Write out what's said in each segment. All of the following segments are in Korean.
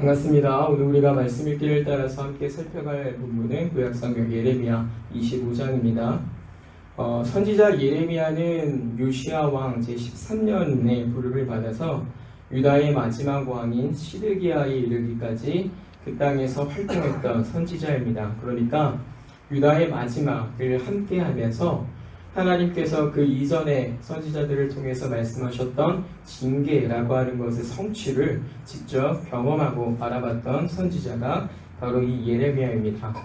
반갑습니다. 오늘 우리가 말씀 읽기를 따라서 함께 살펴갈 본문은 구약성경 예레미야 25장입니다. 선지자 예레미야는 요시야 왕 제13년에 부름을 받아서 유다의 마지막 왕인 시드기야에 이르기까지 그 땅에서 활동했던 선지자입니다. 그러니까 유다의 마지막을 함께 하면서 하나님께서 그 이전의 선지자들을 통해서 말씀하셨던 징계라고 하는 것의 성취를 직접 경험하고 바라봤던 선지자가 바로 이 예레미야입니다.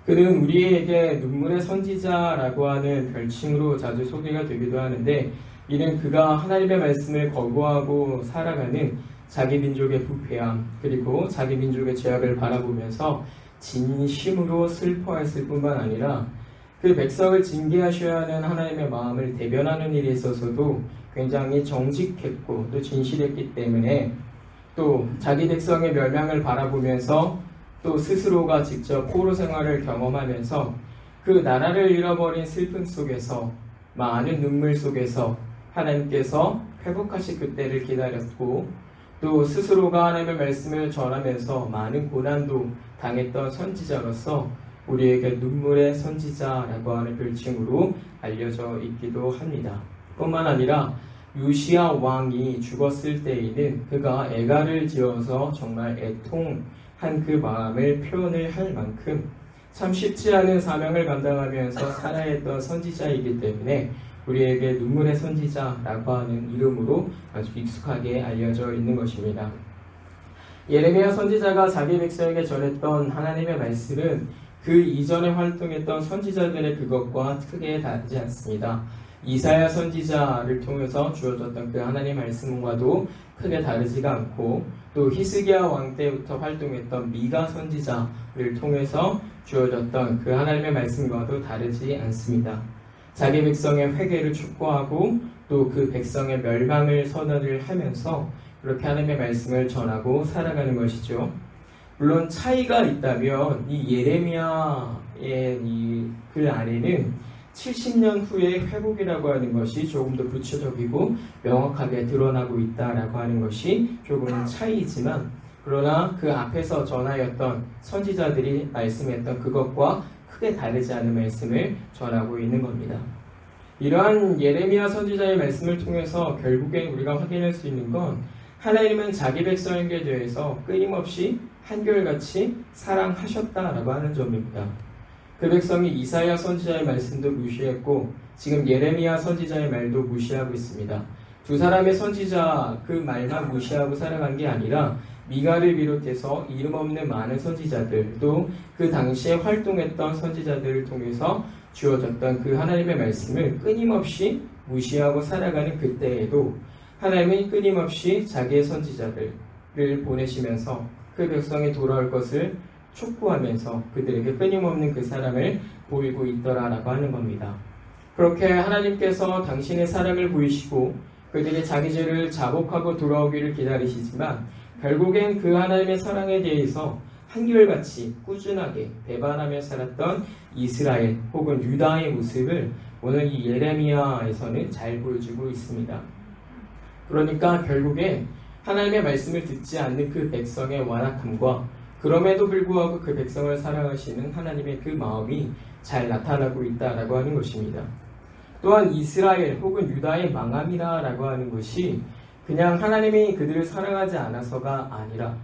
그는 우리에게 눈물의 선지자라고 하는 별칭으로 자주 소개가 되기도 하는데, 이는 그가 하나님의 말씀을 거부하고 살아가는 자기 민족의 부패함, 그리고 자기 민족의 죄악을 바라보면서 진심으로 슬퍼했을 뿐만 아니라 그 백성을 징계하셔야 하는 하나님의 마음을 대변하는 일에 있어서도 굉장히 정직했고 또 진실했기 때문에, 또 자기 백성의 멸망을 바라보면서 또 스스로가 직접 포로 생활을 경험하면서 그 나라를 잃어버린 슬픔 속에서, 많은 눈물 속에서 하나님께서 회복하실 그때를 기다렸고, 또 스스로가 하나님의 말씀을 전하면서 많은 고난도 당했던 선지자로서 우리에게 눈물의 선지자라고 하는 별칭으로 알려져 있기도 합니다. 뿐만 아니라 요시야 왕이 죽었을 때에는 그가 애가를 지어서 정말 애통한 그 마음을 표현을 할 만큼 참 쉽지 않은 사명을 감당하면서 살아야 했던 선지자이기 때문에 우리에게 눈물의 선지자라고 하는 이름으로 아주 익숙하게 알려져 있는 것입니다. 예레미야 선지자가 자기 백성에게 전했던 하나님의 말씀은 그 이전에 활동했던 선지자들의 그것과 크게 다르지 않습니다. 이사야 선지자를 통해서 주어졌던 그 하나님의 말씀과도 크게 다르지가 않고, 또 히스기야 왕 때부터 활동했던 미가 선지자를 통해서 주어졌던 그 하나님의 말씀과도 다르지 않습니다. 자기 백성의 회개를 촉구하고 또 그 백성의 멸망을 선언을 하면서 그렇게 하나님의 말씀을 전하고 살아가는 것이죠. 물론 차이가 있다면 이 예레미야의 이 글 안에는 70년 후의 회복이라고 하는 것이 조금 더 구체적이고 명확하게 드러나고 있다라고 하는 것이 조금은 차이지만, 그러나 그 앞에서 전하였던 선지자들이 말씀했던 그것과 크게 다르지 않은 말씀을 전하고 있는 겁니다. 이러한 예레미야 선지자의 말씀을 통해서 결국엔 우리가 확인할 수 있는 건, 하나님은 자기 백성에게 대해서 끊임없이 한결같이 사랑하셨다라고 하는 점입니다. 그 백성이 이사야 선지자의 말씀도 무시했고 지금 예레미야 선지자의 말도 무시하고 있습니다. 두 사람의 선지자 그 말만 무시하고 살아간 게 아니라 미가를 비롯해서 이름 없는 많은 선지자들, 또 그 당시에 활동했던 선지자들을 통해서 주어졌던 그 하나님의 말씀을 끊임없이 무시하고 살아가는 그때에도 하나님은 끊임없이 자기의 선지자들을 보내시면서 그 백성이 돌아올 것을 촉구하면서 그들에게 끊임없는 그 사랑을 보이고 있더라라고 하는 겁니다. 그렇게 하나님께서 당신의 사랑을 보이시고 그들이 자기 죄를 자복하고 돌아오기를 기다리시지만, 결국엔 그 하나님의 사랑에 대해서 한결같이 꾸준하게 배반하며 살았던 이스라엘 혹은 유다의 모습을 오늘 이 예레미야에서는 잘 보여주고 있습니다. 그러니까 결국엔 하나님의 말씀을 듣지 않는 그 백성의 완악함과 그럼에도 불구하고 그 백성을 사랑하시는 하나님의 그 마음이 잘 나타나고 있다라고 하는 것입니다. 또한 이스라엘 혹은 유다의 망함이라고 하는 것이 그냥 하나님이 그들을 사랑하지 않아서가 아니라,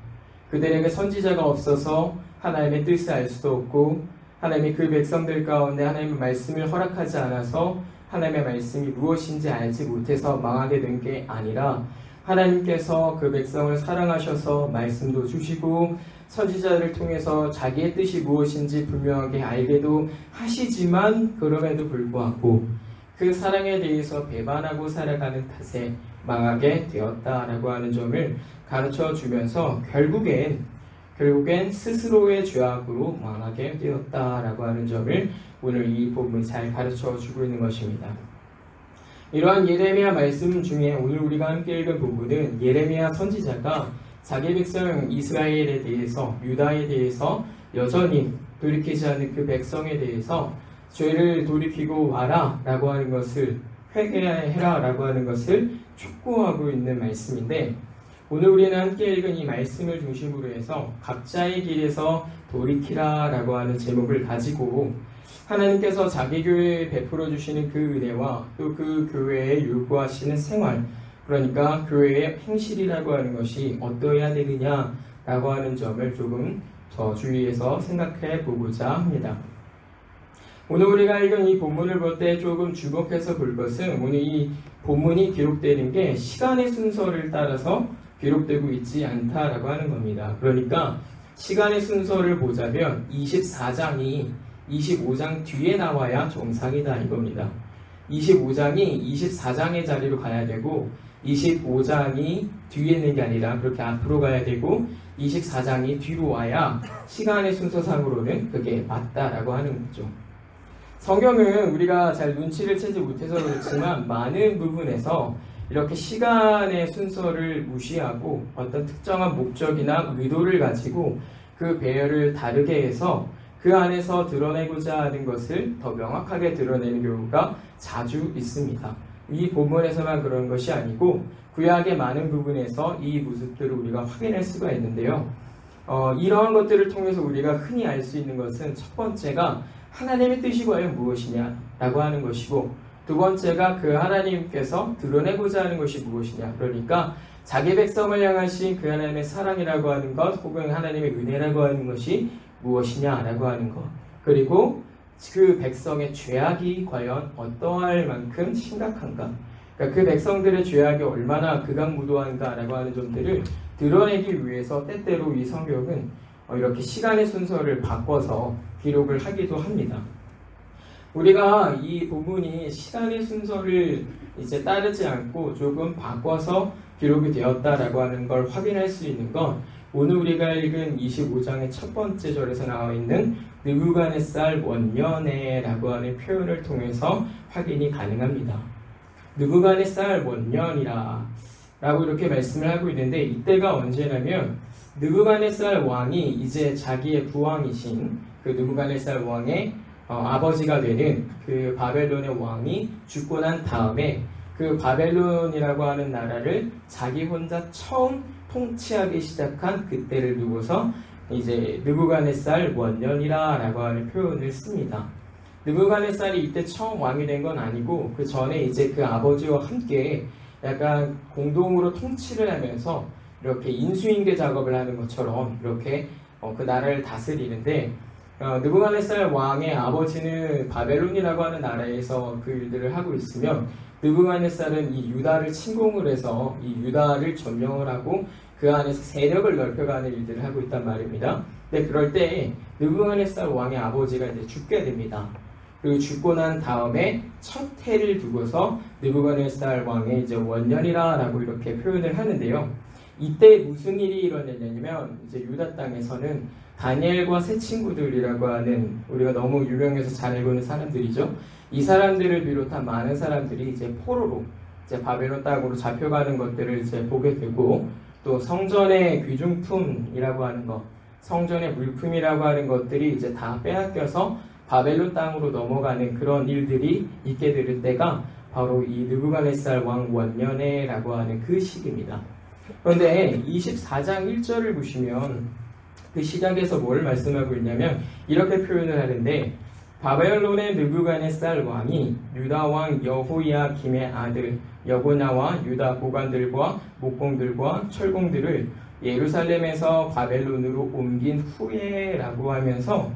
그들에게 선지자가 없어서 하나님의 뜻을 알 수도 없고 하나님이 그 백성들 가운데 하나님의 말씀을 허락하지 않아서 하나님의 말씀이 무엇인지 알지 못해서 망하게 된 게 아니라, 하나님께서 그 백성을 사랑하셔서 말씀도 주시고 선지자를 통해서 자기의 뜻이 무엇인지 분명하게 알게도 하시지만, 그럼에도 불구하고 그 사랑에 대해서 배반하고 살아가는 탓에 망하게 되었다라고 하는 점을 가르쳐 주면서 결국엔 스스로의 죄악으로 망하게 되었다라고 하는 점을 오늘 이 본문이 잘 가르쳐 주고 있는 것입니다. 이러한 예레미야 말씀 중에 오늘 우리가 함께 읽은 부분은 예레미야 선지자가 자기 백성 이스라엘에 대해서, 유다에 대해서 여전히 돌이키지 않는 그 백성에 대해서 죄를 돌이키고 와라 라고 하는 것을, 회개해라 라고 하는 것을 촉구하고 있는 말씀인데, 오늘 우리는 함께 읽은 이 말씀을 중심으로 해서 각자의 길에서 돌이키라 라고 하는 제목을 가지고 하나님께서 자기 교회에 베풀어 주시는 그 은혜와 또 그 교회에 요구하시는 생활, 그러니까 교회의 행실이라고 하는 것이 어떠해야 되느냐라고 하는 점을 조금 더 주의해서 생각해 보고자 합니다. 오늘 우리가 읽은 이 본문을 볼 때 조금 주목해서 볼 것은 오늘 이 본문이 기록되는 게 시간의 순서를 따라서 기록되고 있지 않다라고 하는 겁니다. 그러니까 시간의 순서를 보자면 24장이 25장 뒤에 나와야 정상이다 이겁니다. 25장이 24장의 자리로 가야 되고 25장이 뒤에 있는 게 아니라 그렇게 앞으로 가야 되고 24장이 뒤로 와야 시간의 순서상으로는 그게 맞다라고 하는 거죠. 성경은 우리가 잘 눈치를 채지 못해서 그렇지만 많은 부분에서 이렇게 시간의 순서를 무시하고 어떤 특정한 목적이나 의도를 가지고 그 배열을 다르게 해서 그 안에서 드러내고자 하는 것을 더 명확하게 드러내는 경우가 자주 있습니다. 이 본문에서만 그런 것이 아니고 구약의 많은 부분에서 이 모습들을 우리가 확인할 수가 있는데요. 이러한 것들을 통해서 우리가 흔히 알 수 있는 것은 첫 번째가 하나님의 뜻이 과연 무엇이냐라고 하는 것이고 두 번째가 그 하나님께서 드러내고자 하는 것이 무엇이냐, 그러니까 자기 백성을 향하신 그 하나님의 사랑이라고 하는 것 혹은 하나님의 은혜라고 하는 것이 무엇이냐라고 하는 것, 그리고 그 백성의 죄악이 과연 어떠할 만큼 심각한가, 그러니까 그 백성들의 죄악이 얼마나 극악무도한가라고 하는 점들을 드러내기 위해서 때때로 이 성경은 이렇게 시간의 순서를 바꿔서 기록을 하기도 합니다. 우리가 이 부분이 시간의 순서를 이제 따르지 않고 조금 바꿔서 기록이 되었다라고 하는 걸 확인할 수 있는 건 오늘 우리가 읽은 25장의 첫 번째 절에서 나와 있는 느부갓네살 원년에라고 하는 표현을 통해서 확인이 가능합니다. 느부갓네살 원년이라 라고 이렇게 말씀을 하고 있는데 이때가 언제냐면 느부갓네살 왕이 이제 자기의 부왕이신 그 느부갓네살 왕의 아버지가 되는 그 바벨론의 왕이 죽고 난 다음에 그 바벨론이라고 하는 나라를 자기 혼자 처음 통치하기 시작한 그때를 두고서 이제 느부갓네살 원년이라 라고 하는 표현을 씁니다. 느부갓네살이 이때 처음 왕이 된 건 아니고 그 전에 이제 그 아버지와 함께 약간 공동으로 통치를 하면서 이렇게 인수인계 작업을 하는 것처럼 이렇게 그 나라를 다스리는데 느부갓네살 왕의 아버지는 바벨론이라고 하는 나라에서 그 일들을 하고 있으면 느부갓네살은 이 유다를 침공을 해서 이 유다를 점령을 하고 그 안에서 세력을 넓혀가는 일들을 하고 있단 말입니다. 근데 그럴 때 느부갓네살 왕의 아버지가 이제 죽게 됩니다. 그리고 죽고 난 다음에 첫 해를 두고서 느부갓네살 왕의 이제 원년이라라고 이렇게 표현을 하는데요. 이때 무슨 일이 일어났냐면 이제 유다 땅에서는 다니엘과 세 친구들이라고 하는 우리가 너무 유명해서 잘 알고 있는 사람들이죠. 이 사람들을 비롯한 많은 사람들이 이제 포로로 이제 바벨론 땅으로 잡혀가는 것들을 이제 보게 되고 또 성전의 귀중품이라고 하는 것, 성전의 물품이라고 하는 것들이 이제 다 빼앗겨서 바벨론 땅으로 넘어가는 그런 일들이 있게 될 때가 바로 이 느부갓네살 왕 원년에라고 하는 그 시기입니다. 그런데 24장 1절을 보시면 그 시작에서 뭘 말씀하고 있냐면 이렇게 표현을 하는데 바벨론의 느부갓네살 왕이 유다 왕 여호야김의 아들 여고냐와 유다 보관들과 목공들과 철공들을 예루살렘에서 바벨론으로 옮긴 후에라고 하면서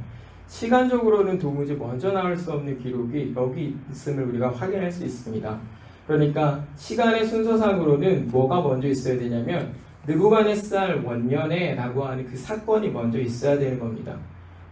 시간적으로는 도무지 먼저 나올 수 없는 기록이 여기 있음을 우리가 확인할 수 있습니다. 그러니까 시간의 순서상으로는 뭐가 먼저 있어야 되냐면 느부갓네살 원년에라고 하는 그 사건이 먼저 있어야 되는 겁니다.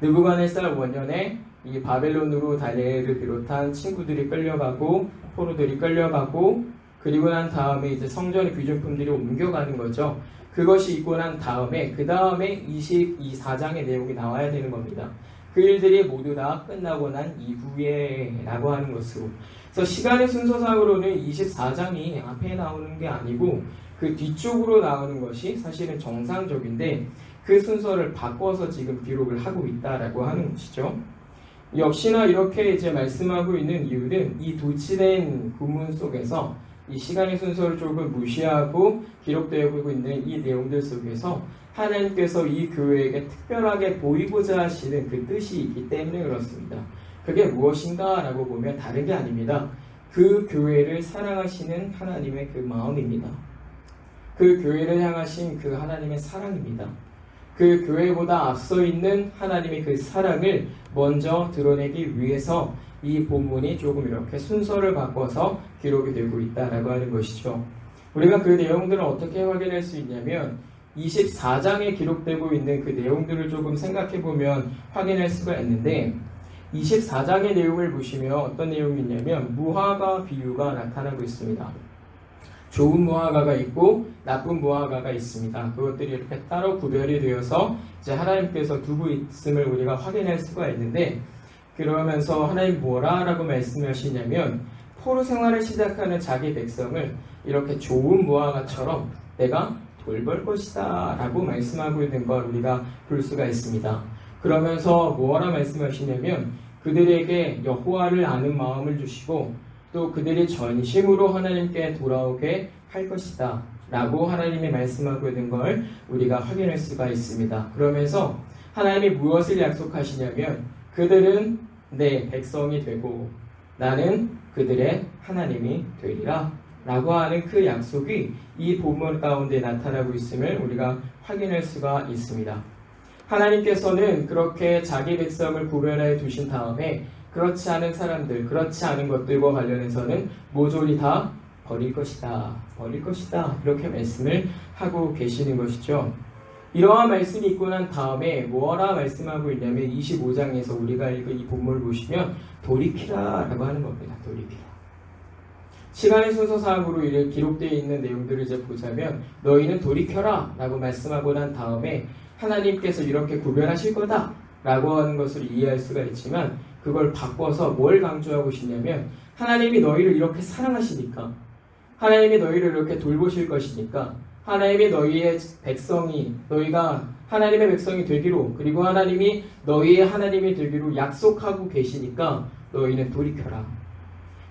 느부갓네살 원년에 이 바벨론으로 다니엘을 비롯한 친구들이 끌려가고 포로들이 끌려가고 그리고 난 다음에 이제 성전의 귀중품들이 옮겨가는 거죠. 그것이 있고 난 다음에 그 다음에 24장의 내용이 나와야 되는 겁니다. 그 일들이 모두 다 끝나고 난 이후에 라고 하는 것으로. 그래서 시간의 순서상으로는 24장이 앞에 나오는 게 아니고 그 뒤쪽으로 나오는 것이 사실은 정상적인데 그 순서를 바꿔서 지금 기록을 하고 있다라고 하는 것이죠. 역시나 이렇게 이제 말씀하고 있는 이유는 이 도치된 구문 속에서 이 시간의 순서를 조금 무시하고 기록되고 있는 이 내용들 속에서 하나님께서 이 교회에게 특별하게 보이고자 하시는 그 뜻이 있기 때문에 그렇습니다. 그게 무엇인가 라고 보면 다른 게 아닙니다. 그 교회를 사랑하시는 하나님의 그 마음입니다. 그 교회를 향하신 그 하나님의 사랑입니다. 그 교회보다 앞서 있는 하나님의 그 사랑을 먼저 드러내기 위해서 이 본문이 조금 이렇게 순서를 바꿔서 기록이 되고 있다라고 하는 것이죠. 우리가 그 내용들을 어떻게 확인할 수 있냐면 24장에 기록되고 있는 그 내용들을 조금 생각해보면 확인할 수가 있는데 24장의 내용을 보시면 어떤 내용이 있냐면 무화과 비유가 나타나고 있습니다. 좋은 무화과가 있고 나쁜 무화과가 있습니다. 그것들이 이렇게 따로 구별이 되어서 이제 하나님께서 두고 있음을 우리가 확인할 수가 있는데 그러면서 하나님 뭐라라고 말씀하시냐면 포로 생활을 시작하는 자기 백성을 이렇게 좋은 무화과처럼 내가 돌볼 것이다 라고 말씀하고 있는 걸 우리가 볼 수가 있습니다. 그러면서 뭐라 말씀하시냐면 그들에게 여호와를 아는 마음을 주시고 또 그들이 전심으로 하나님께 돌아오게 할 것이다 라고 하나님이 말씀하고 있는 걸 우리가 확인할 수가 있습니다. 그러면서 하나님이 무엇을 약속하시냐면 그들은 내 백성이 되고 나는 그들의 하나님이 되리라 라고 하는 그 약속이 이 본문 가운데 나타나고 있음을 우리가 확인할 수가 있습니다. 하나님께서는 그렇게 자기 백성을 구별해 두신 다음에 그렇지 않은 사람들, 그렇지 않은 것들과 관련해서는 모조리 다 버릴 것이다, 버릴 것이다 이렇게 말씀을 하고 계시는 것이죠. 이러한 말씀이 있고 난 다음에 뭐라 말씀하고 있냐면 25장에서 우리가 읽은 이 본문을 보시면 돌이키라 라고 하는 겁니다. 돌이키라. 시간의 순서상으로 기록되어 있는 내용들을 이제 보자면 너희는 돌이켜라 라고 말씀하고 난 다음에 하나님께서 이렇게 구별하실 거다 라고 하는 것을 이해할 수가 있지만 그걸 바꿔서 뭘 강조하고 싶냐면 하나님이 너희를 이렇게 사랑하시니까 하나님이 너희를 이렇게 돌보실 것이니까 하나님이 너희의 백성이 너희가 하나님의 백성이 되기로 그리고 하나님이 너희의 하나님이 되기로 약속하고 계시니까 너희는 돌이켜라.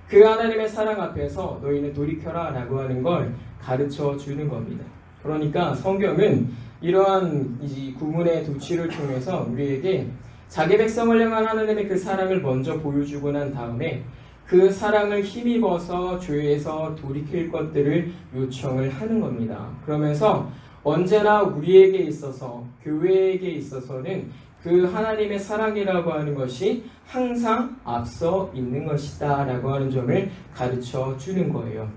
그 하나님의 사랑 앞에서 너희는 돌이켜라 라고 하는 걸 가르쳐 주는 겁니다. 그러니까 성경은 이러한 이 구문의 도취를 통해서 우리에게 자기 백성을 향한 하나님의 그 사랑을 먼저 보여주고 난 다음에 그 사랑을 힘입어서 죄에서 돌이킬 것들을 요청을 하는 겁니다. 그러면서 언제나 우리에게 있어서 교회에게 있어서는 그 하나님의 사랑이라고 하는 것이 항상 앞서 있는 것이다 라고 하는 점을 가르쳐 주는 거예요.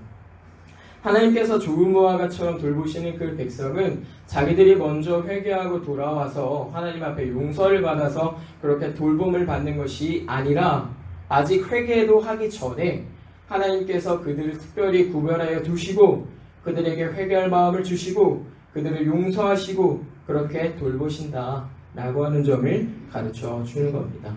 하나님께서 좋은 무화과처럼 돌보시는 그 백성은 자기들이 먼저 회개하고 돌아와서 하나님 앞에 용서를 받아서 그렇게 돌봄을 받는 것이 아니라 아직 회개도 하기 전에 하나님께서 그들을 특별히 구별하여 두시고 그들에게 회개할 마음을 주시고 그들을 용서하시고 그렇게 돌보신다 라고 하는 점을 가르쳐 주는 겁니다.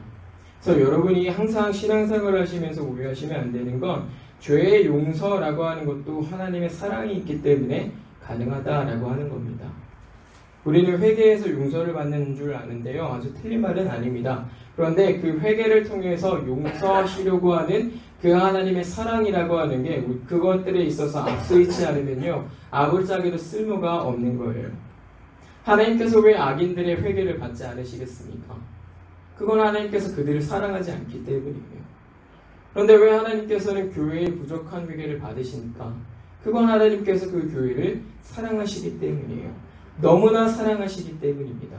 그래서 여러분이 항상 신앙생활을 하시면서 오해하시면 안 되는 건 죄의 용서라고 하는 것도 하나님의 사랑이 있기 때문에 가능하다라고 하는 겁니다. 우리는 회개해서 용서를 받는 줄 아는데요. 아주 틀린 말은 아닙니다. 그런데 그 회개를 통해서 용서하시려고 하는 그 하나님의 사랑이라고 하는 게 그것들에 있어서 앞서 있지 않으면요. 아무짝에도 쓸모가 없는 거예요. 하나님께서 왜 악인들의 회개를 받지 않으시겠습니까? 그건 하나님께서 그들을 사랑하지 않기 때문이에요. 그런데 왜 하나님께서는 교회의 부족한 회개를 받으시니까? 그건 하나님께서 그 교회를 사랑하시기 때문이에요. 너무나 사랑하시기 때문입니다.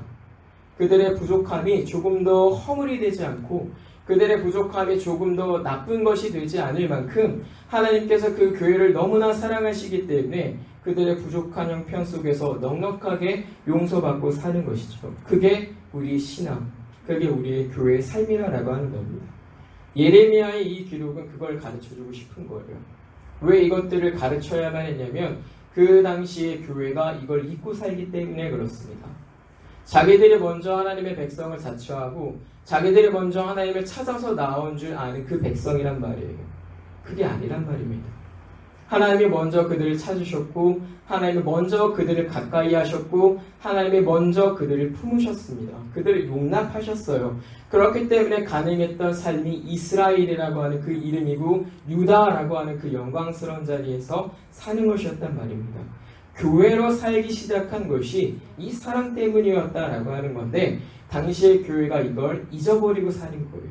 그들의 부족함이 조금 더 허물이 되지 않고 그들의 부족함이 조금 더 나쁜 것이 되지 않을 만큼 하나님께서 그 교회를 너무나 사랑하시기 때문에 그들의 부족한 형편 속에서 넉넉하게 용서받고 사는 것이죠. 그게 우리 신앙, 그게 우리의 교회의 삶이라고 하는 겁니다. 예레미야의 이 기록은 그걸 가르쳐주고 싶은 거예요. 왜 이것들을 가르쳐야만 했냐면 그 당시에 교회가 이걸 잊고 살기 때문에 그렇습니다. 자기들이 먼저 하나님의 백성을 자처하고 자기들이 먼저 하나님을 찾아서 나온 줄 아는 그 백성이란 말이에요. 그게 아니란 말입니다. 하나님이 먼저 그들을 찾으셨고 하나님이 먼저 그들을 가까이 하셨고 하나님이 먼저 그들을 품으셨습니다. 그들을 용납하셨어요. 그렇기 때문에 가능했던 삶이 이스라엘이라고 하는 그 이름이고 유다라고 하는 그 영광스러운 자리에서 사는 것이었단 말입니다. 교회로 살기 시작한 것이 이 사랑 때문이었다라고 하는 건데 당시의 교회가 이걸 잊어버리고 사는 거예요.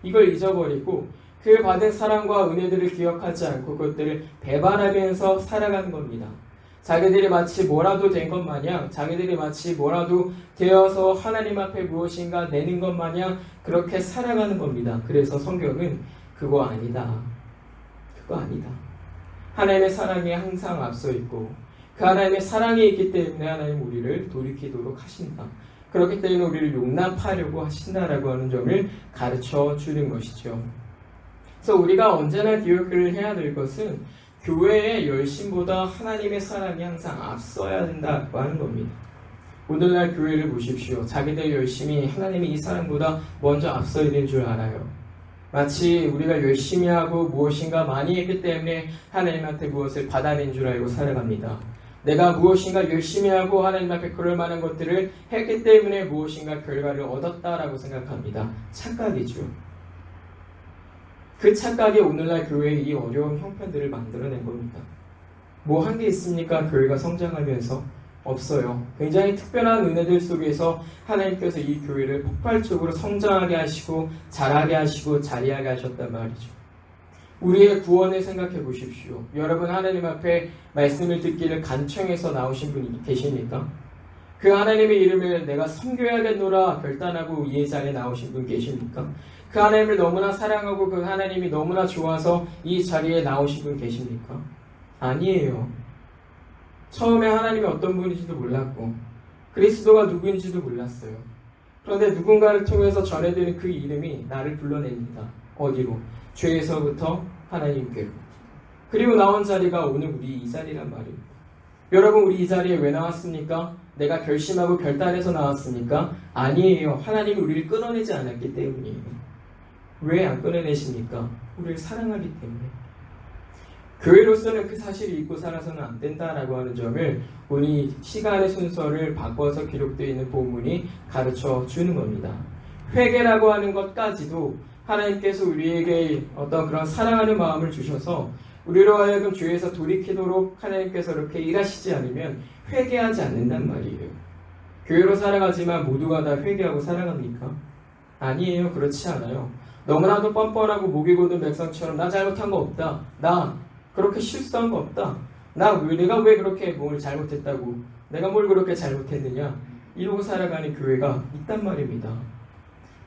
이걸 잊어버리고 그 받은 사랑과 은혜들을 기억하지 않고 그것들을 배반하면서 살아가는 겁니다. 자기들이 마치 뭐라도 된 것 마냥 자기들이 마치 뭐라도 되어서 하나님 앞에 무엇인가 내는 것 마냥 그렇게 살아가는 겁니다. 그래서 성경은 그거 아니다. 그거 아니다. 하나님의 사랑이 항상 앞서 있고 그 하나님의 사랑이 있기 때문에 하나님 우리를 돌이키도록 하신다. 그렇기 때문에 우리를 용납하려고 하신다라고 하는 점을 가르쳐 주는 것이죠. 그래서 우리가 언제나 기억을 해야 될 것은 교회의 열심보다 하나님의 사랑이 항상 앞서야 된다고 하는 겁니다. 오늘날 교회를 보십시오. 자기들 열심이 하나님의 이 사랑보다 먼저 앞서 있는 줄 알아요. 마치 우리가 열심히 하고 무엇인가 많이 했기 때문에 하나님한테 무엇을 받아낸 줄 알고 살아갑니다. 내가 무엇인가 열심히 하고 하나님 앞에 그럴 만한 것들을 했기 때문에 무엇인가 결과를 얻었다라고 생각합니다. 착각이죠. 그 착각이 오늘날 교회의 이 어려운 형편들을 만들어낸 겁니다. 뭐 한 게 있습니까? 교회가 성장하면서 없어요. 굉장히 특별한 은혜들 속에서 하나님께서 이 교회를 폭발적으로 성장하게 하시고 자라게 하시고 자리하게 하셨단 말이죠. 우리의 구원을 생각해 보십시오. 여러분 하나님 앞에 말씀을 듣기를 간청해서 나오신 분이 계십니까? 그 하나님의 이름을 내가 섬겨야겠노라 결단하고 이 자리에 나오신 분 계십니까? 그 하나님을 너무나 사랑하고 그 하나님이 너무나 좋아서 이 자리에 나오신 분 계십니까? 아니에요. 처음에 하나님이 어떤 분인지도 몰랐고 그리스도가 누구인지도 몰랐어요. 그런데 누군가를 통해서 전해드린 그 이름이 나를 불러냅니다. 어디로? 죄에서부터 하나님께로. 그리고 나온 자리가 오늘 우리 이 자리란 말입니다. 여러분 우리 이 자리에 왜 나왔습니까? 내가 결심하고 결단해서 나왔습니까? 아니에요. 하나님이 우리를 끊어내지 않았기 때문이에요. 왜 안 끊어내십니까? 우리를 사랑하기 때문에. 교회로서는 그 사실을 잊고 살아서는 안 된다라고 하는 점을 우리 시간의 순서를 바꿔서 기록되어 있는 본문이 가르쳐 주는 겁니다. 회개라고 하는 것까지도 하나님께서 우리에게 어떤 그런 사랑하는 마음을 주셔서 우리로 하여금 죄에서 돌이키도록 하나님께서 이렇게 일하시지 않으면 회개하지 않는단 말이에요. 교회로 살아가지만 모두가 다 회개하고 살아갑니까? 아니에요. 그렇지 않아요. 너무나도 뻔뻔하고 목이 고든 백성처럼 나 잘못한 거 없다. 나 그렇게 실수한 거 없다. 내가 왜 그렇게 뭘 잘못했다고. 내가 뭘 그렇게 잘못했느냐. 이러고 살아가는 교회가 있단 말입니다.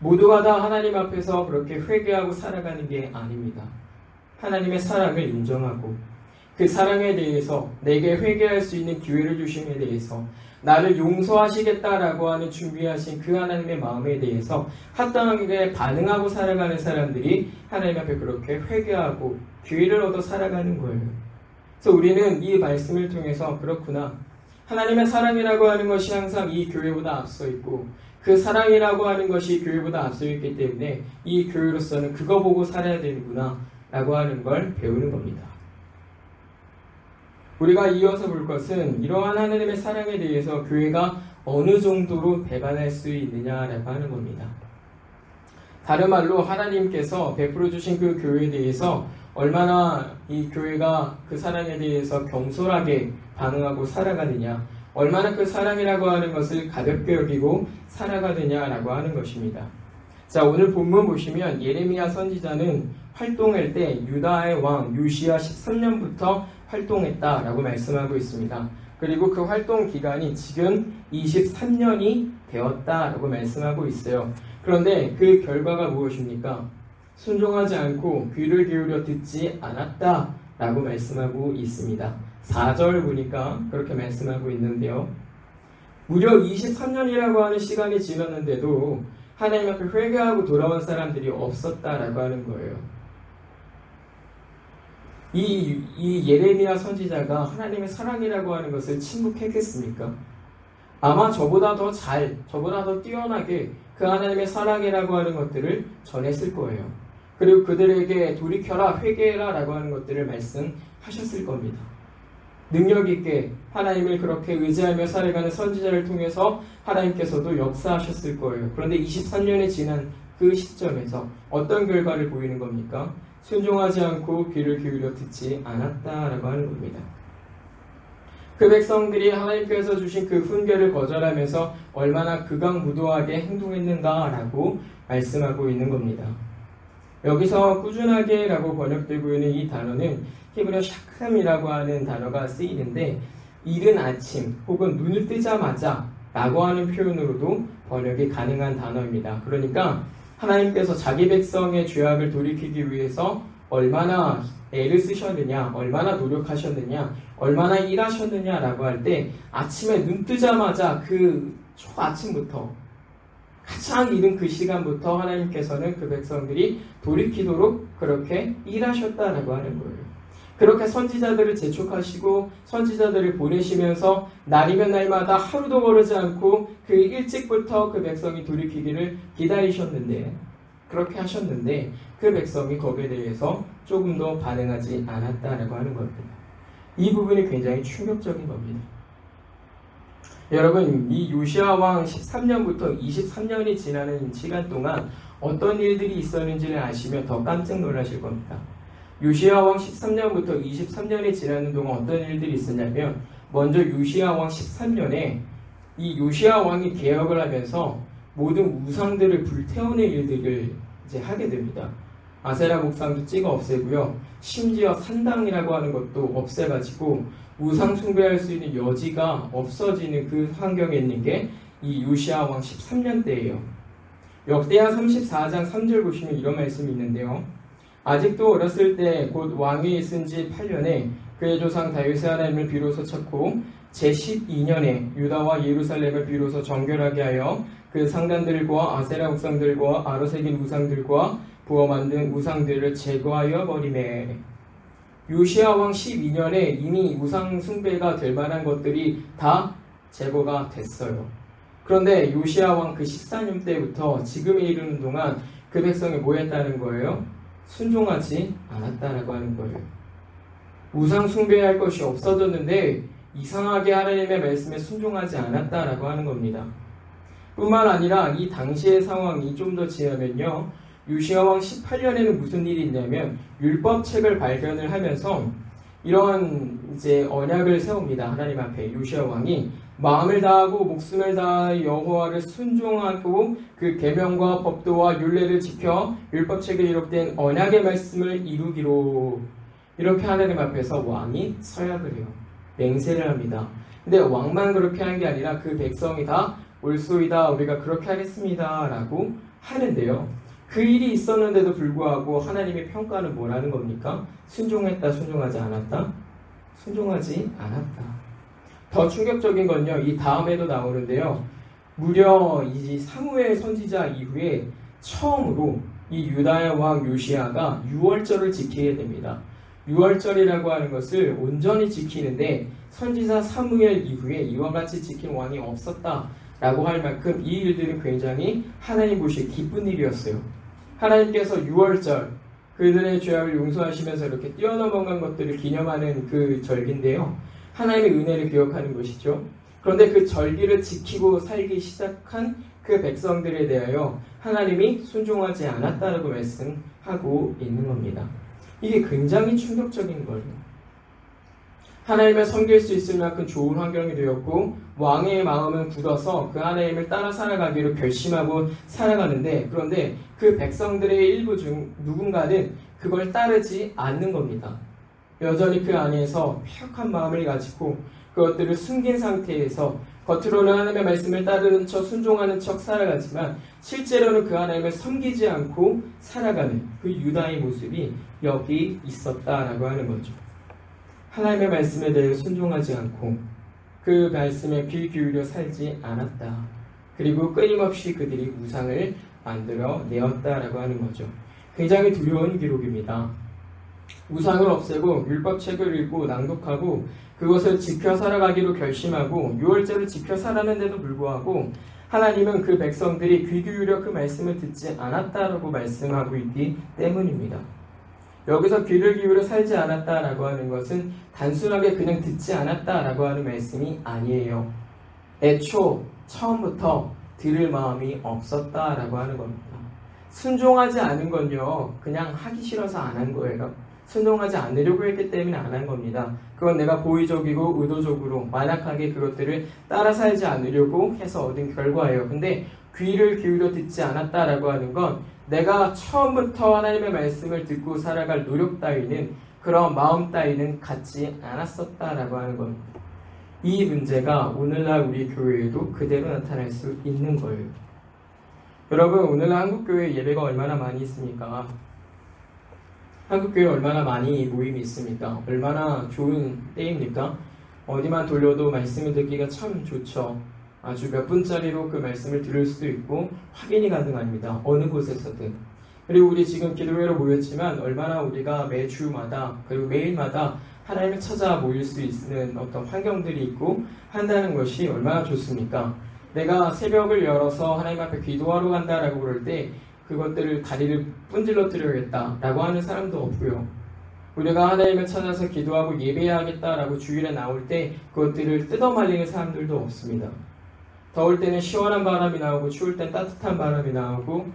모두가 다 하나님 앞에서 그렇게 회개하고 살아가는 게 아닙니다. 하나님의 사랑을 인정하고 그 사랑에 대해서 내게 회개할 수 있는 기회를 주심에 대해서 나를 용서하시겠다라고 하는 준비하신 그 하나님의 마음에 대해서 합당하게 반응하고 살아가는 사람들이 하나님 앞에 그렇게 회개하고 기회를 얻어 살아가는 거예요. 그래서 우리는 이 말씀을 통해서 그렇구나. 하나님의 사랑이라고 하는 것이 항상 이 교회보다 앞서 있고 그 사랑이라고 하는 것이 교회보다 앞서 있기 때문에 이 교회로서는 그거 보고 살아야 되는구나 라고 하는 걸 배우는 겁니다. 우리가 이어서 볼 것은 이러한 하나님의 사랑에 대해서 교회가 어느 정도로 배반할 수 있느냐라고 하는 겁니다. 다른 말로 하나님께서 베풀어 주신 그 교회에 대해서 얼마나 이 교회가 그 사랑에 대해서 겸손하게 반응하고 살아가느냐, 얼마나 그 사랑이라고 하는 것을 가볍게 여기고 살아가느냐라고 하는 것입니다. 자, 오늘 본문 보시면 예레미야 선지자는 활동할 때 유다의 왕 요시야 13년부터 활동했다라고 말씀하고 있습니다. 그리고 그 활동 기간이 지금 23년이 되었다라고 말씀하고 있어요. 그런데 그 결과가 무엇입니까? 순종하지 않고 귀를 기울여 듣지 않았다라고 말씀하고 있습니다. 4절 보니까 그렇게 말씀하고 있는데요. 무려 23년이라고 하는 시간이 지났는데도 하나님 앞에 회개하고 돌아온 사람들이 없었다라고 하는 거예요. 이 예레미야 선지자가 하나님의 사랑이라고 하는 것을 침묵했겠습니까? 아마 저보다 더 뛰어나게 그 하나님의 사랑이라고 하는 것들을 전했을 거예요. 그리고 그들에게 돌이켜라, 회개해라 라고 하는 것들을 말씀하셨을 하셨을 겁니다. 능력 있게 하나님을 그렇게 의지하며 살아가는 선지자를 통해서 하나님께서도 역사하셨을 거예요. 그런데 23년이 지난 그 시점에서 어떤 결과를 보이는 겁니까? 순종하지 않고 귀를 기울여 듣지 않았다라고 하는 겁니다. 그 백성들이 하나님께서 주신 그 훈계를 거절하면서 얼마나 극악무도하게 행동했는가라고 말씀하고 있는 겁니다. 여기서 꾸준하게 라고 번역되고 있는 이 단어는 히브리어 샤크함이라고 하는 단어가 쓰이는데 이른 아침 혹은 눈을 뜨자마자 라고 하는 표현으로도 번역이 가능한 단어입니다. 그러니까 하나님께서 자기 백성의 죄악을 돌이키기 위해서 얼마나 애를 쓰셨느냐, 얼마나 노력하셨느냐, 얼마나 일하셨느냐라고 할 때 아침에 눈 뜨자마자 그 초아침부터 가장 이른 그 시간부터 하나님께서는 그 백성들이 돌이키도록 그렇게 일하셨다라고 하는 거예요. 그렇게 선지자들을 재촉하시고 선지자들을 보내시면서 날이면 날마다 하루도 거르지 않고 그 일찍부터 그 백성이 돌이키기를 기다리셨는데 그렇게 하셨는데 그 백성이 거기에 대해서 조금 더 반응하지 않았다라고 하는 겁니다. 이 부분이 굉장히 충격적인 겁니다. 여러분, 이 요시야 왕 13년부터 23년이 지나는 시간 동안 어떤 일들이 있었는지를 아시면 더 깜짝 놀라실 겁니다. 요시야 왕 13년부터 23년이 지나는 동안 어떤 일들이 있었냐면 먼저 요시야 왕 13년에 이 요시야 왕이 개혁을 하면서 모든 우상들을 불태우는 일들을 이제 하게 됩니다. 아세라 목상도 찍어 없애고요. 심지어 산당이라고 하는 것도 없애가지고 우상 숭배할 수 있는 여지가 없어지는 그 환경에 있는 게 이 요시야 왕 13년 때예요. 역대하 34장 3절 보시면 이런 말씀이 있는데요. 아직도 어렸을 때 곧 왕위 있은 지 8년에 그의 조상 다윗의 하나님을 비로소 찾고 제12년에 유다와 예루살렘을 비로소 정결하게 하여 그 상단들과 아세라 우상들과 아로 새긴 우상들과 부어 만든 우상들을 제거하여 버리매. 요시야 왕 12년에 이미 우상 숭배가 될 만한 것들이 다 제거가 됐어요. 그런데 요시야 왕 그 14년 때부터 지금에 이르는 동안 그 백성이 뭐 했다는 거예요? 순종하지 않았다라고 하는 거예요. 우상 숭배할 것이 없어졌는데 이상하게 하나님의 말씀에 순종하지 않았다라고 하는 겁니다. 뿐만 아니라 이 당시의 상황이 좀 더 지나면요. 요시야 왕 18년에는 무슨 일이 있냐면 율법책을 발견을 하면서 이런 이제 언약을 세웁니다. 하나님 앞에 요시야 왕이 마음을 다하고 목숨을 다하여 여호와를 순종하고 그 계명과 법도와 율례를 지켜 율법책에 기록된 언약의 말씀을 이루기로 이렇게 하나님 앞에서 왕이 서약을 해요. 맹세를 합니다. 근데 왕만 그렇게 하는 게 아니라 그 백성이 다 옳소이다 우리가 그렇게 하겠습니다 라고 하는데요. 그 일이 있었는데도 불구하고 하나님의 평가는 뭐라는 겁니까? 순종했다, 순종하지 않았다? 순종하지 않았다. 더 충격적인 건요, 이 다음에도 나오는데요. 무려 이 사무엘 선지자 이후에 처음으로 이 유다의 왕 요시야가 유월절을 지키게 됩니다. 유월절이라고 하는 것을 온전히 지키는데 선지자 사무엘 이후에 이와 같이 지킨 왕이 없었다라고 할 만큼 이 일들은 굉장히 하나님 보시기에 기쁜 일이었어요. 하나님께서 유월절, 그들의 죄악을 용서하시면서 이렇게 뛰어넘어간 것들을 기념하는 그 절기인데요. 하나님의 은혜를 기억하는 것이죠. 그런데 그 절기를 지키고 살기 시작한 그 백성들에 대하여 하나님이 순종하지 않았다고 말씀하고 있는 겁니다. 이게 굉장히 충격적인 거예요. 하나님을 섬길 수 있을 만큼 좋은 환경이 되었고 왕의 마음은 굳어서 그 하나님을 따라 살아가기로 결심하고 살아가는데 그런데 그 백성들의 일부 중 누군가는 그걸 따르지 않는 겁니다. 여전히 그 안에서 폐역한 마음을 가지고 그것들을 숨긴 상태에서 겉으로는 하나님의 말씀을 따르는 척 순종하는 척 살아가지만 실제로는 그 하나님을 섬기지 않고 살아가는 그 유다의 모습이 여기 있었다라고 하는 거죠. 하나님의 말씀에 대해 순종하지 않고 그 말씀에 귀 기울여 살지 않았다. 그리고 끊임없이 그들이 우상을 만들어 내었다라고 하는 거죠. 굉장히 두려운 기록입니다. 우상을 없애고 율법책을 읽고 낭독하고 그것을 지켜 살아가기로 결심하고 유월절을 지켜 살았는데도 불구하고 하나님은 그 백성들이 귀 기울여 그 말씀을 듣지 않았다라고 말씀하고 있기 때문입니다. 여기서 귀를 기울여 살지 않았다라고 하는 것은 단순하게 그냥 듣지 않았다라고 하는 말씀이 아니에요. 처음부터 들을 마음이 없었다라고 하는 겁니다. 순종하지 않은 건요, 그냥 하기 싫어서 안 한 거예요. 순종하지 않으려고 했기 때문에 안 한 겁니다. 그건 내가 고의적이고 의도적으로 완악하게 그것들을 따라 살지 않으려고 해서 얻은 결과예요. 근데 귀를 기울여 듣지 않았다라고 하는 건 내가 처음부터 하나님의 말씀을 듣고 살아갈 노력 따위는, 그런 마음 따위는 갖지 않았었다라고 하는 겁니다. 이 문제가 오늘날 우리 교회에도 그대로 나타날 수 있는 거예요. 여러분, 오늘날 한국교회 예배가 얼마나 많이 있습니까? 한국교회 얼마나 많이 모임이 있습니까? 얼마나 좋은 때입니까? 어디만 돌려도 말씀을 듣기가 참 좋죠. 아주 몇 분짜리로 그 말씀을 들을 수도 있고 확인이 가능합니다. 어느 곳에서든. 그리고 우리 지금 기도회로 모였지만 얼마나 우리가 매주마다 그리고 매일마다 하나님을 찾아 모일 수 있는 어떤 환경들이 있고 한다는 것이 얼마나 좋습니까? 내가 새벽을 열어서 하나님 앞에 기도하러 간다라고 그럴 때 그것들을 다리를 분질러 드려야겠다라고 하는 사람도 없고요. 우리가 하나님을 찾아서 기도하고 예배해야겠다라고 주일에 나올 때 그것들을 뜯어말리는 사람들도 없습니다. 더울 때는 시원한 바람이 나오고 추울 땐 따뜻한 바람이 나오고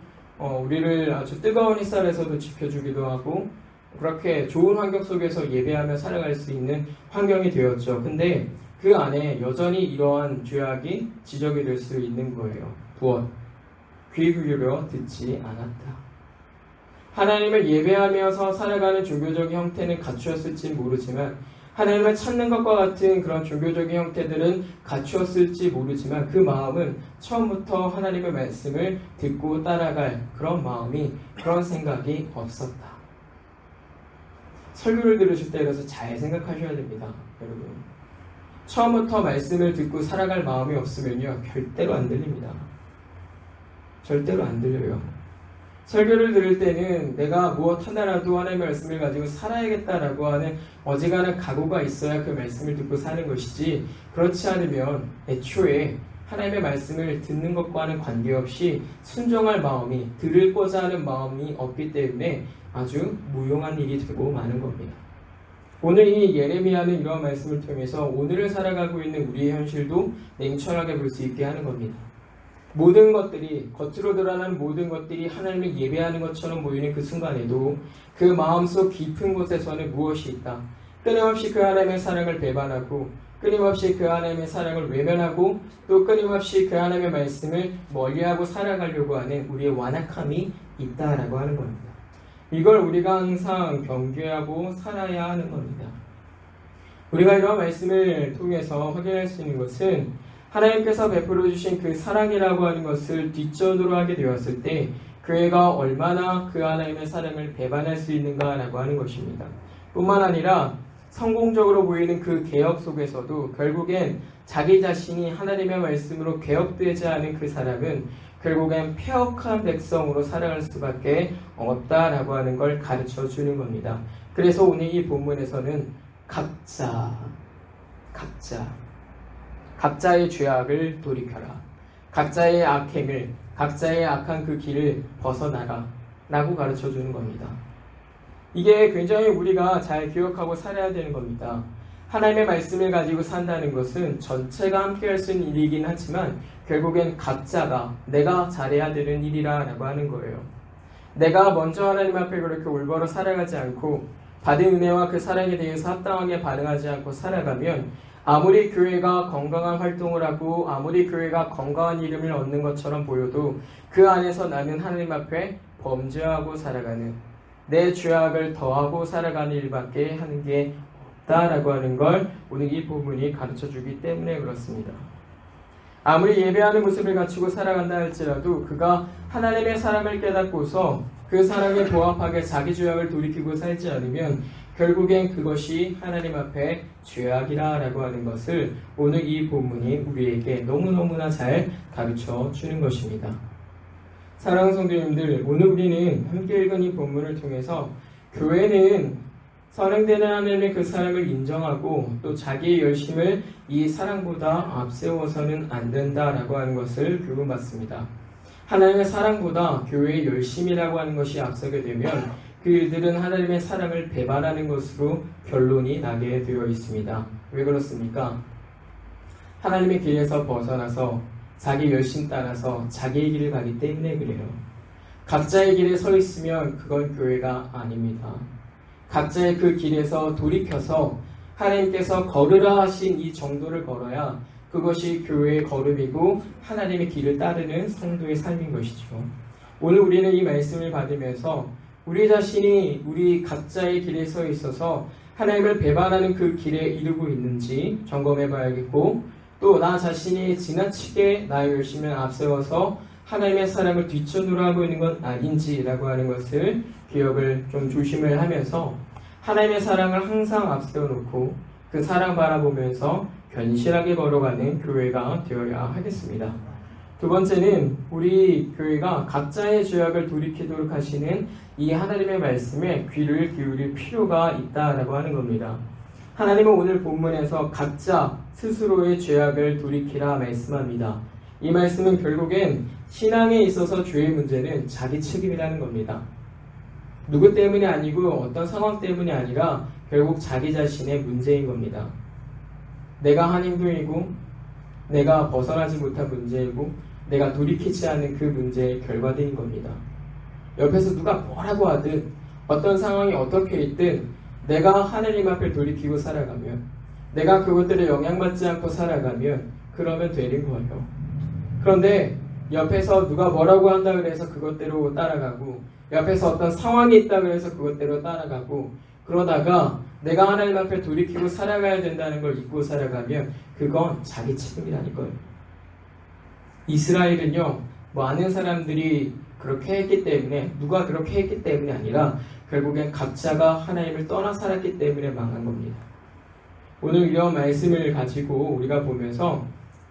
우리를 아주 뜨거운 햇살에서도 지켜주기도 하고 그렇게 좋은 환경 속에서 예배하며 살아갈 수 있는 환경이 되었죠. 근데 그 안에 여전히 이러한 죄악이 지적이 될 수 있는 거예요. 무엇? 귀 기울여 듣지 않았다. 하나님을 예배하면서 살아가는 종교적인 형태는 갖추었을지 모르지만 하나님을 찾는 것과 같은 그런 종교적인 형태들은 갖추었을지 모르지만 그 마음은 처음부터 하나님의 말씀을 듣고 따라갈 그런 마음이, 그런 생각이 없었다. 설교를 들으실 때 그래서 잘 생각하셔야 됩니다. 여러분, 처음부터 말씀을 듣고 살아갈 마음이 없으면요 절대로 안 들립니다. 절대로 안 들려요. 설교를 들을 때는 내가 무엇 하나라도 하나님의 말씀을 가지고 살아야겠다라고 하는 어지간한 각오가 있어야 그 말씀을 듣고 사는 것이지, 그렇지 않으면 애초에 하나님의 말씀을 듣는 것과는 관계없이 순종할 마음이, 들을고자 하는 마음이 없기 때문에 아주 무용한 일이 되고 마는 겁니다. 오늘 이 예레미야는 이러한 말씀을 통해서 오늘을 살아가고 있는 우리의 현실도 냉철하게 볼 수 있게 하는 겁니다. 모든 것들이, 겉으로 드러나는 모든 것들이 하나님을 예배하는 것처럼 보이는 그 순간에도 그 마음속 깊은 곳에서는 무엇이 있다. 끊임없이 그 하나님의 사랑을 배반하고 끊임없이 그 하나님의 사랑을 외면하고 또 끊임없이 그 하나님의 말씀을 멀리하고 살아가려고 하는 우리의 완악함이 있다라고 하는 겁니다. 이걸 우리가 항상 경계하고 살아야 하는 겁니다. 우리가 이런 말씀을 통해서 확인할 수 있는 것은 하나님께서 베풀어 주신 그 사랑이라고 하는 것을 뒷전으로 하게 되었을 때 교회가 얼마나 그 하나님의 사랑을 배반할 수 있는가라고 하는 것입니다. 뿐만 아니라 성공적으로 보이는 그 개혁 속에서도 결국엔 자기 자신이 하나님의 말씀으로 개혁되지 않은 그 사람은 결국엔 폐역한 백성으로 살아갈 수밖에 없다라고 하는 걸 가르쳐 주는 겁니다. 그래서 오늘 이 본문에서는 각자의 죄악을 돌이켜라. 각자의 악행을, 각자의 악한 그 길을 벗어나라 라고 가르쳐 주는 겁니다. 이게 굉장히 우리가 잘 기억하고 살아야 되는 겁니다. 하나님의 말씀을 가지고 산다는 것은 전체가 함께 할 수 있는 일이긴 하지만 결국엔 각자가 내가 잘해야 되는 일이라 라고 하는 거예요. 내가 먼저 하나님 앞에 그렇게 올바로 살아가지 않고 받은 은혜와 그 사랑에 대해서 합당하게 반응하지 않고 살아가면 아무리 교회가 건강한 활동을 하고 아무리 교회가 건강한 이름을 얻는 것처럼 보여도 그 안에서 나는 하나님 앞에 범죄하고 살아가는, 내 죄악을 더하고 살아가는 일밖에 하는 게 없다라고 하는 걸 오늘 이 본문이 가르쳐주기 때문에 그렇습니다. 아무리 예배하는 모습을 갖추고 살아간다 할지라도 그가 하나님의 사랑을 깨닫고서 그 사랑에 부합하게 자기 죄악을 돌이키고 살지 않으면 결국엔 그것이 하나님 앞에 죄악이라 라고 하는 것을 오늘 이 본문이 우리에게 너무너무나 잘 가르쳐 주는 것입니다. 사랑하는 성도님들, 오늘 우리는 함께 읽은 이 본문을 통해서 교회는 선행되는 하나님의 그 사랑을 인정하고 또 자기의 열심을 이 사랑보다 앞세워서는 안 된다라고 하는 것을 교훈받습니다. 하나님의 사랑보다 교회의 열심이라고 하는 것이 앞서게 되면 그 일들은 하나님의 사랑을 배반하는 것으로 결론이 나게 되어 있습니다. 왜 그렇습니까? 하나님의 길에서 벗어나서 자기 열심 따라서 자기의 길을 가기 때문에 그래요. 각자의 길에 서 있으면 그건 교회가 아닙니다. 각자의 그 길에서 돌이켜서 하나님께서 걸으라 하신 이 정도를 걸어야 그것이 교회의 걸음이고 하나님의 길을 따르는 성도의 삶인 것이죠. 오늘 우리는 이 말씀을 받으면서 우리 자신이 우리 각자의 길에 서 있어서 하나님을 배반하는 그 길에 이르고 있는지 점검해 봐야겠고, 또 나 자신이 지나치게 나의 열심을 앞세워서 하나님의 사랑을 뒷전으로 하고 있는 건 아닌지라고 하는 것을 기억을 좀 조심을 하면서 하나님의 사랑을 항상 앞세워놓고 그 사랑 바라보면서 견실하게 걸어가는 교회가 되어야 하겠습니다. 두 번째는 우리 교회가 각자의 죄악을 돌이키도록 하시는 이 하나님의 말씀에 귀를 기울일 필요가 있다라고 하는 겁니다. 하나님은 오늘 본문에서 각자 스스로의 죄악을 돌이키라 말씀합니다. 이 말씀은 결국엔 신앙에 있어서 죄의 문제는 자기 책임이라는 겁니다. 누구 때문이 아니고 어떤 상황 때문이 아니라 결국 자기 자신의 문제인 겁니다. 내가 한 행동이고 내가 벗어나지 못한 문제이고 내가 돌이키지 않은 그 문제의 결과들인 겁니다. 옆에서 누가 뭐라고 하든 어떤 상황이 어떻게 있든 내가 하나님 앞에 돌이키고 살아가면, 내가 그것들에 영향받지 않고 살아가면 그러면 되는 거예요. 그런데 옆에서 누가 뭐라고 한다 그래서 그것대로 따라가고, 옆에서 어떤 상황이 있다 그래서 그것대로 따라가고, 그러다가 내가 하나님 앞에 돌이키고 살아가야 된다는 걸 잊고 살아가면 그건 자기 책임이라는 거예요. 이스라엘은요, 많은 사람들이 그렇게 했기 때문에, 누가 그렇게 했기 때문이 아니라 결국엔 각자가 하나님을 떠나 살았기 때문에 망한 겁니다. 오늘 이런 말씀을 가지고 우리가 보면서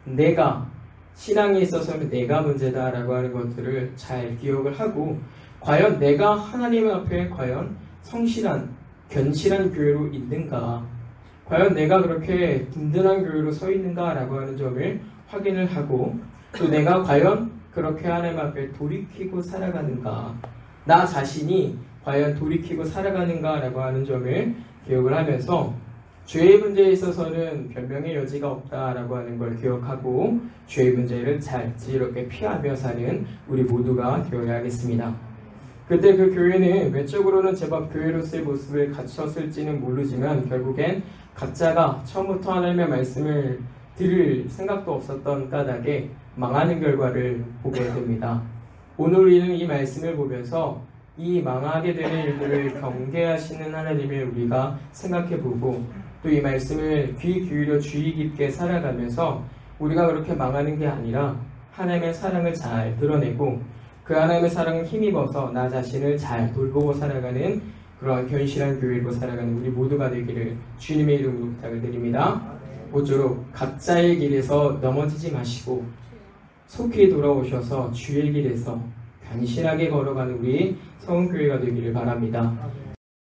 내가, 신앙에 있어서는 내가 문제다라고 하는 것들을 잘 기억을 하고, 과연 내가 하나님 앞에 과연 성실한, 견실한 교회로 있는가, 과연 내가 그렇게 든든한 교회로 서 있는가라고 하는 점을 확인을 하고, 또 내가 과연 그렇게 하나님 앞에 돌이키고 살아가는가, 나 자신이 과연 돌이키고 살아가는가라고 하는 점을 기억을 하면서 죄의 문제에 있어서는 변명의 여지가 없다라고 하는 걸 기억하고 죄의 문제를 잘 지혜롭게 피하며 사는 우리 모두가 되어야 하겠습니다. 그때 그 교회는 외적으로는 제법 교회로서의 모습을 갖췄을지는 모르지만 결국엔 각자가 처음부터 하나님의 말씀을 들을 생각도 없었던 까닭에 망하는 결과를 보게 됩니다. 오늘 우리는 이 말씀을 보면서 이 망하게 되는 일들을 경계하시는 하나님을 우리가 생각해보고, 또 이 말씀을 귀 기울여 주의 깊게 살아가면서 우리가 그렇게 망하는 게 아니라 하나님의 사랑을 잘 드러내고 그 하나님의 사랑을 힘입어서 나 자신을 잘 돌보고 살아가는 그러한 견실한 교회로 살아가는 우리 모두가 되기를 주님의 이름으로 부탁을 드립니다. 모쪼록 각자의 길에서 넘어지지 마시고 속히 돌아오셔서 주의 길에서 견실하게 걸어가는 우리 성은교회가 되기를 바랍니다.